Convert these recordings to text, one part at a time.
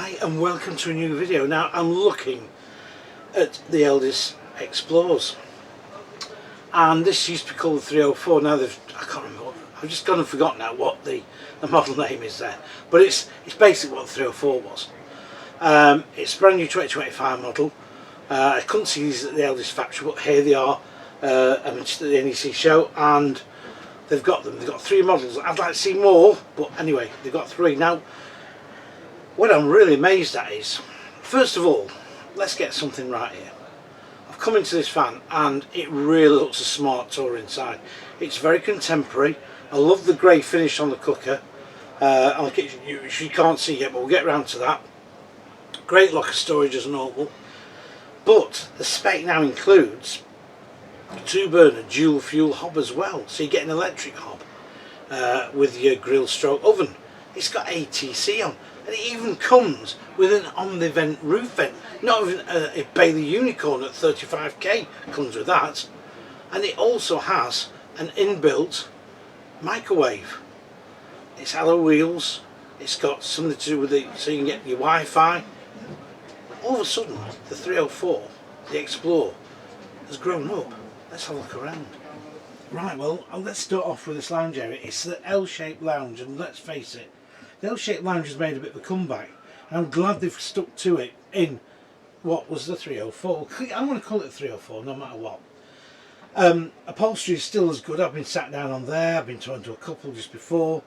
Hi and welcome to a new video. Now I'm looking at the eldest Xplores, and this used to be called the 304. Now I can't remember, I've just gone and forgotten now what the model name is there, but it's basically what the 304 was. It's a brand new 2025 model. I couldn't see these at the eldest factory, but here they are. I mentioned at the NEC show, and they've got them. They've got 3 models. I'd like to see more, but anyway, they've got 3 now. What I'm really amazed at is, first of all, let's get something right here. I've come into this van and it really looks a smart tour inside. It's very contemporary. I love the grey finish on the cooker. On the kitchen, you can't see yet, but we'll get around to that. Great locker storage as normal. But the spec now includes a 2-burner dual fuel hob as well. So you get an electric hob with your grill stroke oven. It's got ATC on. And it even comes with an omni-vent roof vent. Not even a Bailey Unicorn at 35k comes with that. And it also has an inbuilt microwave. It's alloy wheels. It's got something to do with it so you can get your Wi-Fi. All of a sudden, the 304, the Xplore, has grown up. Let's have a look around. Right, well, let's start off with this lounge area. It's the L-shaped lounge, and let's face it, the L-shaped lounge has made a bit of a comeback. I'm glad they've stuck to it in what was the 304. I'm going to call it a 304 no matter what. Upholstery is still as good. I've been sat down on there. I've been talking to a couple just before.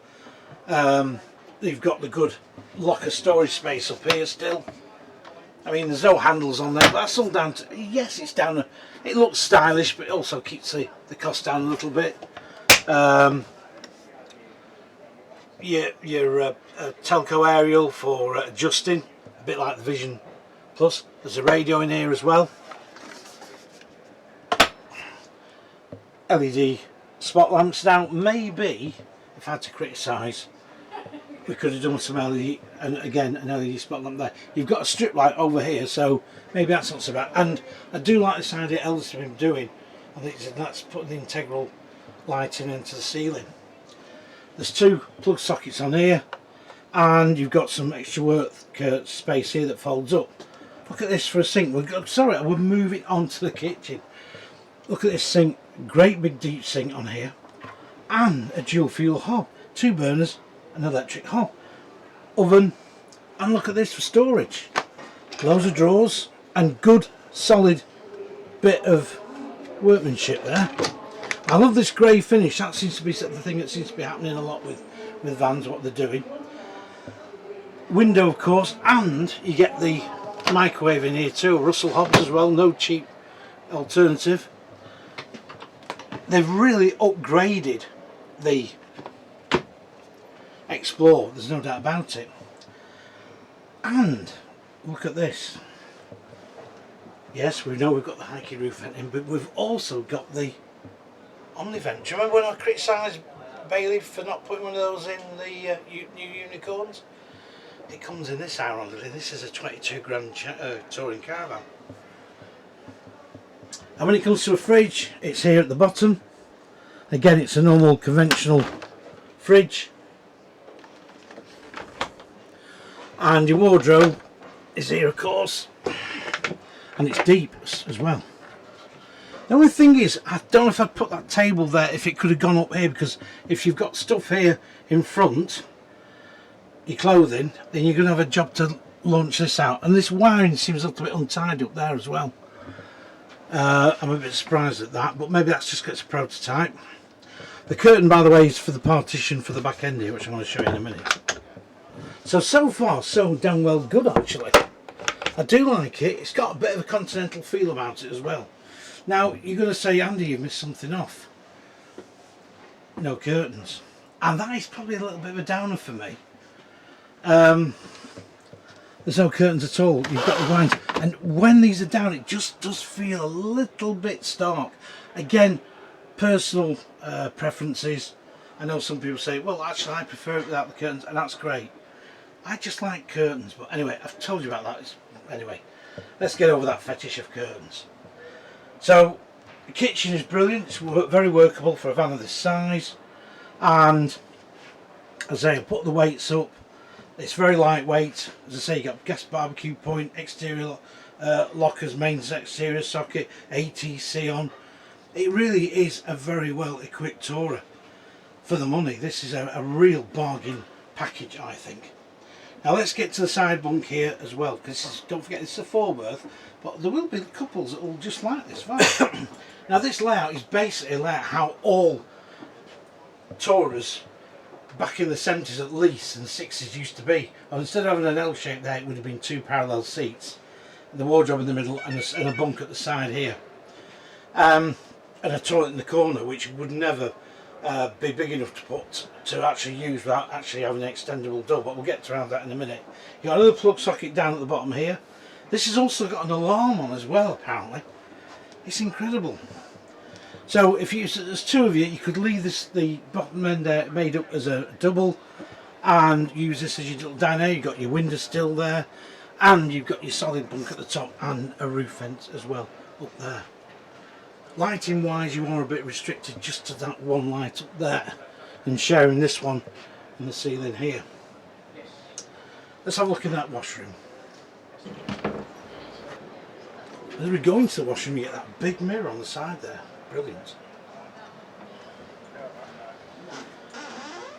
They've got the good locker storage space up here still. I mean, there's no handles on there, but that's all down to, yes, it's down, it looks stylish, but it also keeps the cost down a little bit. Your telco aerial for adjusting, a bit like the Vision Plus. There's a radio in here as well. LED spot lamps. Now maybe, if I had to criticise, we could have done some LED, and again an LED spot lamp there. You've got a strip light over here, so maybe that's not so bad. And I do like this idea Eldest have been doing. I think that's putting the integral lighting into the ceiling. There's 2 plug sockets on here, and you've got some extra work space here that folds up. Look at this for a sink. Sorry, I would move it onto the kitchen. Look at this sink, great big deep sink on here, and a dual fuel hob, 2 burners, an electric hob, oven, and look at this for storage. Loads of drawers and good solid bit of workmanship there. I love this grey finish. That seems to be the thing that seems to be happening a lot with vans, what they're doing. Window, of course, and you get the microwave in here too. Russell hobs as well, no cheap alternative. They've really upgraded the Xplore, there's no doubt about it. And look at this. Yes, we know we've got the Heki roof vent in, but we've also got the omni-vent. Do you remember when I criticised Bailey for not putting one of those in the new Unicorns? It comes in this ironically. This is a 22 grand touring Caravan. And when it comes to a fridge, it's here at the bottom. Again, it's a normal conventional fridge. And your wardrobe is here, of course. And it's deep as well. The only thing is, I don't know if I'd put that table there, if it could have gone up here, because if you've got stuff here in front, your clothing, then you're going to have a job to launch this out. And this wiring seems a little bit untidy up there as well. I'm a bit surprised at that, but maybe that's just because it's a prototype. The curtain, by the way, is for the partition for the back end here, which I'm going to show you in a minute. So far, so damn well good actually. I do like it. It's got a bit of a continental feel about it as well. Now, you're going to say, Andy, you've missed something off. No curtains. And that is probably a little bit of a downer for me. There's no curtains at all. You've got the blinds. And when these are down, it just does feel a little bit stark. Again, personal preferences. I know some people say, well, actually, I prefer it without the curtains, and that's great. I just like curtains. But anyway, I've told you about that. Anyway, let's get over that fetish of curtains. So the kitchen is brilliant. It's very workable for a van of this size, and as I say, I put the weights up. It's very lightweight. As I say, you got gas barbecue point, exterior lockers, main exterior socket, ATC on. It really is a very well equipped tourer for the money. This is a real bargain package, I think. Now let's get to the side bunk here as well, because don't forget this is a 4-berth, but there will be couples that will just like this van. Now this layout is basically a layout how all tourers back in the 70s at least and 60s used to be. And instead of having an L shape there, it would have been 2 parallel seats, the wardrobe in the middle and a bunk at the side here, and a toilet in the corner, which would never be big enough to actually use without actually having an extendable door, but we'll get around that in a minute. You've got another plug socket down at the bottom here. This has also got an alarm on as well, apparently. It's incredible. So if there's 2 of you, you could leave the bottom end there made up as a double and use this as your little diner. You've got your window still there, and you've got your solid bunk at the top and a roof vent as well up there. Lighting wise, you are a bit restricted just to that one light up there and sharing this one in the ceiling here. Let's have a look in that washroom. As we go into the washroom, you get that big mirror on the side there. Brilliant.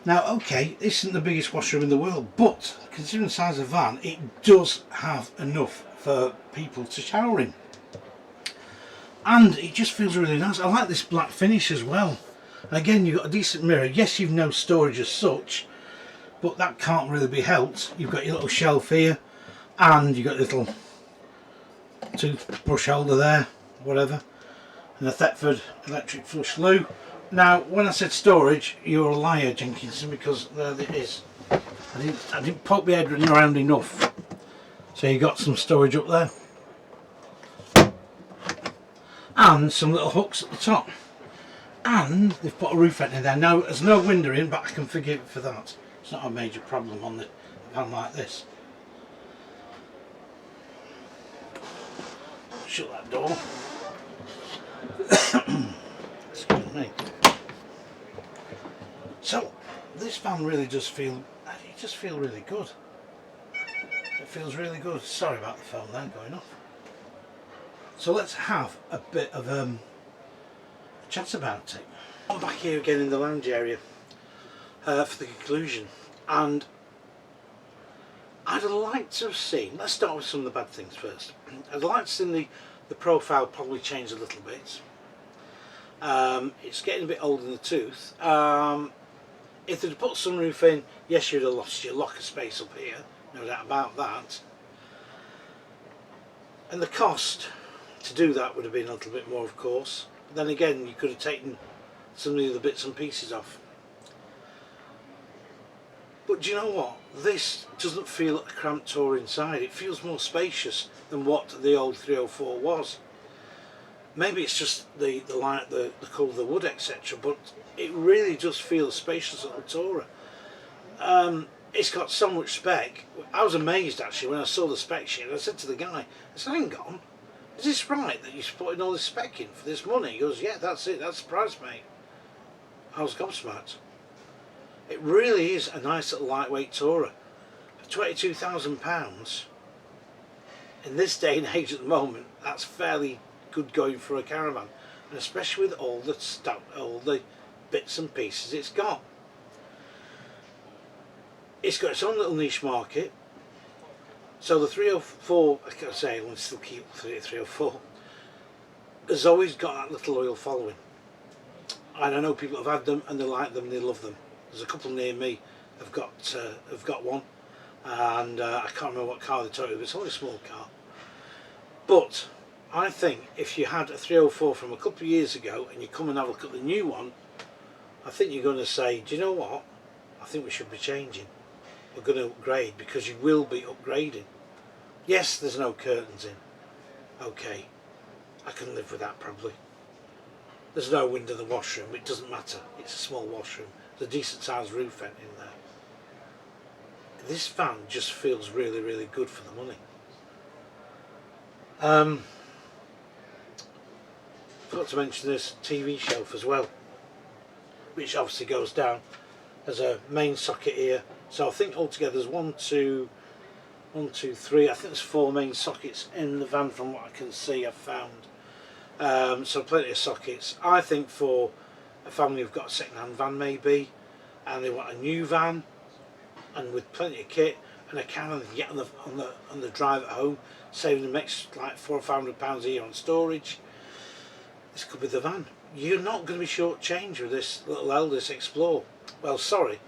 Now, okay, this isn't the biggest washroom in the world, but considering the size of the van, it does have enough for people to shower in. And it just feels really nice. I like this black finish as well. Again, you've got a decent mirror. Yes, you've no storage as such, but that can't really be helped. You've got your little shelf here, and you've got a little toothbrush holder there, whatever, and a Thetford electric flush loo. Now, when I said storage, you're a liar, Jenkinson, because there it is. I didn't poke my head around enough. So you got some storage up there, and some little hooks at the top, and they've put a roof vent in there. Now there's no window in, but I can forgive it for that. It's not a major problem on the van like this. Shut that door. Excuse me. So this van really does feel, it just feels really good. It feels really good. Sorry about the phone there going off. So let's have a bit of a chat about it. I'm back here again in the lounge area for the conclusion, and I'd like to have seen, let's start with some of the bad things first. I'd like to see the profile probably change a little bit. It's getting a bit old in the tooth. If they'd put sunroof in, yes, you'd have lost your locker space up here, no doubt about that. And the cost to do that would have been a little bit more, of course. But then again, you could have taken some of the other bits and pieces off. But do you know what? This doesn't feel like a cramped tour inside. It feels more spacious than what the old 304 was. Maybe it's just the light, the colour of the wood, etc. But it really does feel a spacious little tourer. It's got so much spec. I was amazed actually when I saw the spec sheet. I said to the guy, I said, hang on, is this right that you're putting all this spec in for this money? He goes, yeah, that's it, that's the price, mate. I was gobsmacked. It really is a nice little lightweight tourer. For £22,000 in this day and age at the moment, that's fairly good going for a Caravan, and especially with all the stuff, all the bits and pieces it's got. It's got its own little niche market. So the 304, I can say, I want to still keep 304, has always got that little loyal following. And I know people have had them and they like them and they love them. There's a couple near me have got one, and I can't remember what car they're talking about, it's only a small car. But I think if you had a 304 from a couple of years ago and you come and have a look at the new one, I think you're going to say, do you know what, I think we should be changing. We're going to upgrade, because you will be upgrading. Yes, there's no curtains in. Okay, I can live with that probably. There's no window in the washroom, it doesn't matter. It's a small washroom. There's a decent sized roof vent in there. This van just feels really, really good for the money. Forgot to mention this TV shelf as well, which obviously goes down. There's a main socket here, So I think altogether there's one, two, three. I think there's 4 main sockets in the van from what I can see. I've found so plenty of sockets. I think for a family who've got a second-hand van maybe, and they want a new van, and with plenty of kit and a caravan they can get on the drive at home, saving them extra like £400 or £500 a year on storage. This could be the van. You're not going to be short-changed with this little Eldest Xplore. Well, sorry,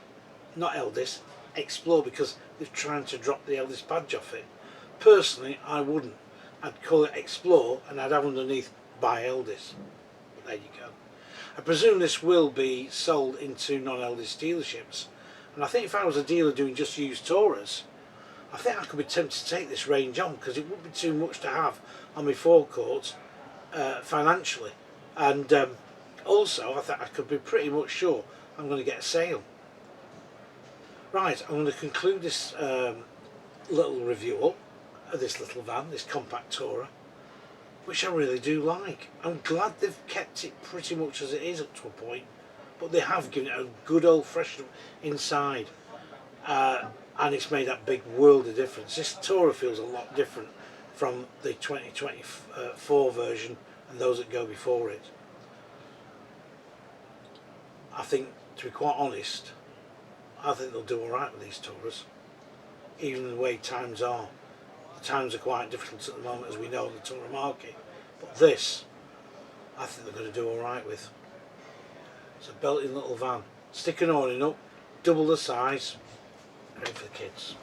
not Eldest, Xplore, because they're trying to drop the Eldest badge off it. Personally, I wouldn't. I'd call it Xplore and I'd have underneath by Eldest. But there you go. I presume this will be sold into non-Eldest dealerships. And I think if I was a dealer doing just used Taurus, I think I could be tempted to take this range on, because it would be too much to have on my forecourt financially. And also I think I could be pretty much sure I'm going to get a sale. Right, I'm going to conclude this little review of this little van, this compact tourer, which I really do like. I'm glad they've kept it pretty much as it is up to a point, but they have given it a good old freshen inside, and it's made that big world of difference. This tourer feels a lot different from the 2024 version and those that go before it. I think, to be quite honest, I think they'll do alright with these Taurus, even the way times are. The times are quite difficult at the moment, as we know, in the tourer market, but this I think they're going to do alright with. It's a belting little van, stick an awning up, double the size, great for the kids.